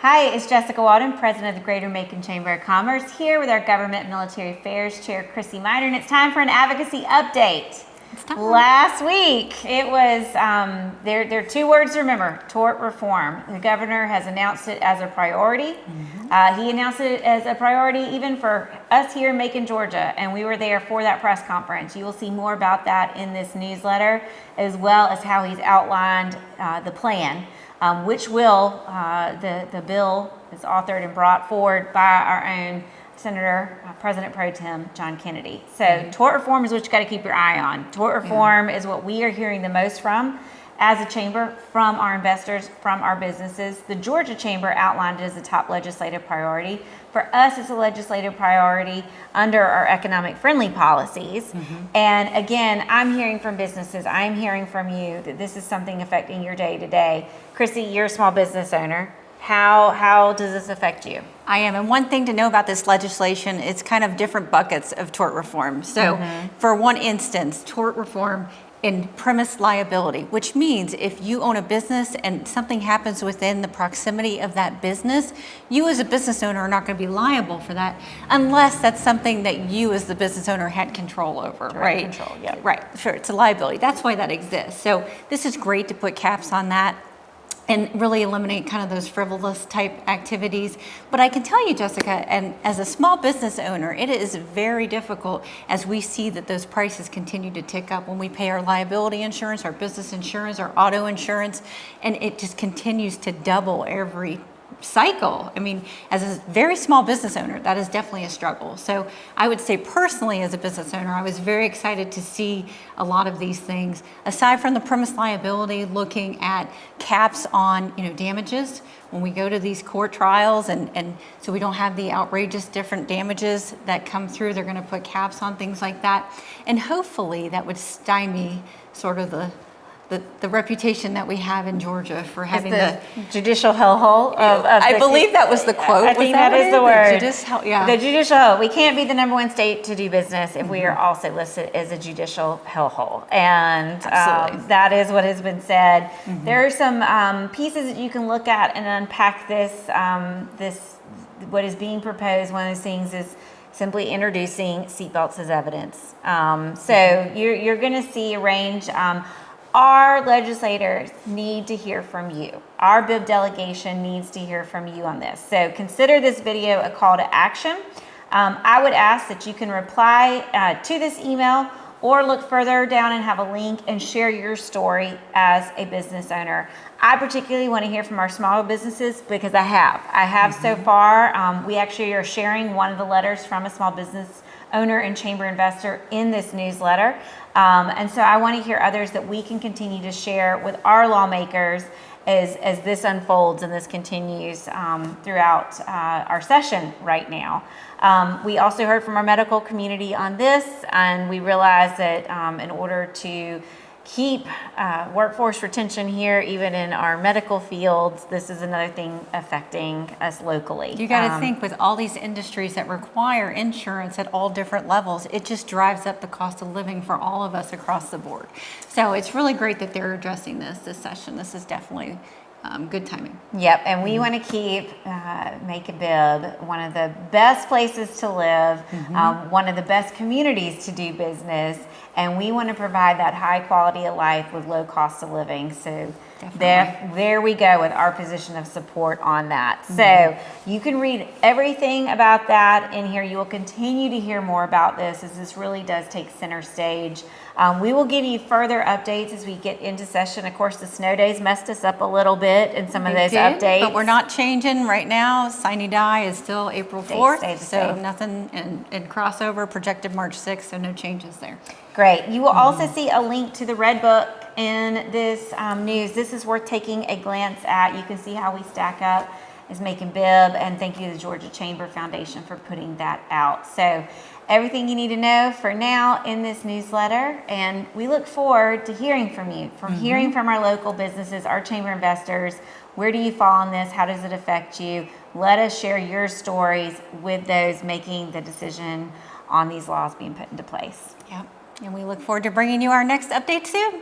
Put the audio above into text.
Hi, it's Jessica Walden, President of the Greater Macon Chamber of Commerce, here with our Government and Military Affairs Chair, Chrissy Miter, and it's time for an advocacy update. Last week, it was, there are two words to remember: tort reform. The governor has announced it as a priority. He announced it as a priority even for us here in Macon, Georgia, and we were there for that press conference. You will see more about that in this newsletter, as well as how he's outlined the plan, which will, the bill is authored and brought forward by our own Senator, President Pro Tem John Kennedy. So tort reform is what you got to keep your eye on. Tort reform is what we are hearing the most from as a chamber, from our investors, from our businesses. The Georgia Chamber outlined it as a top legislative priority. For us, it's a legislative priority under our economic friendly policies. And again, I'm hearing from businesses, I'm hearing from you that this is something affecting your day to day. Chrissy, you're a small business owner. How does this affect you? I am, and one thing to know about this legislation, it's kind of different buckets of tort reform. So for one instance, tort reform in premise liability, which means if you own a business and something happens within the proximity of that business, you as a business owner are not going to be liable for that unless that's something that you as the business owner had control over, right? Control, yeah. Right, sure, it's a liability. That's why that exists. So this is great to put caps on that and really eliminate kind of those frivolous type activities. But I can tell you, Jessica, and as a small business owner, it is very difficult as we see that those prices continue to tick up when we pay our liability insurance, our business insurance, our auto insurance, and it just continues to double every cycle. I mean, as a very small business owner, that is definitely a struggle. So I would say personally, as a business owner, I was very excited to see a lot of these things. Aside from the premise liability, looking at caps on, damages when we go to these court trials, and so we don't have the outrageous different damages that come through. They're going to put caps on things like that, and hopefully that would stymie sort of the reputation that we have in Georgia for having the judicial hellhole of I believe that was the quote. I think that is the word. The judicial hell. We can't be the number one state to do business if we are also listed as a judicial hellhole. And that is what has been said. There are some pieces that you can look at and unpack this, what is being proposed. One of those things is simply introducing seatbelts as evidence. So you're going to see a range. Our legislators need to hear from you. Our BIB delegation needs to hear from you on this. So consider this video a call to action. I would ask that you can reply to this email or look further down and have a link and share your story as a business owner. I particularly want to hear from our small businesses because I have so far. We actually are sharing one of the letters from a small business owner and chamber investor in this newsletter. And so I want to hear others that we can continue to share with our lawmakers as this unfolds and this continues throughout our session right now. We also heard from our medical community on this, and we realized that in order to keep workforce retention here, even in our medical fields, this is another thing affecting us locally. You got to think with all these industries that require insurance at all different levels, it just drives up the cost of living for all of us across the board. So it's really great that they're addressing this session. This is definitely good timing. Yep, and we want to keep Macon Bibb one of the best places to live, one of the best communities to do business, and we want to provide that high quality of life with low cost of living. So there we go with our position of support on that. So you can read everything about that in here. You will continue to hear more about this as this really does take center stage. We will give you further updates as we get into session. Of course, the snow days messed us up a little bit in some of those updates. But we're not changing right now. Sine die is still April 4th, so nothing, and crossover projected March 6th, so no changes there. Great. You will also see a link to the Red Book in this news. This is worth taking a glance at. You can see how we stack up as Macon Bibb, and thank you to the Georgia Chamber Foundation for putting that out. So everything you need to know for now in this newsletter, and we look forward to hearing from you, hearing from our local businesses, our chamber investors. Where do you fall on this? How does it affect you? Let us share your stories with those making the decision on these laws being put into place. Yep. And we look forward to bringing you our next update soon.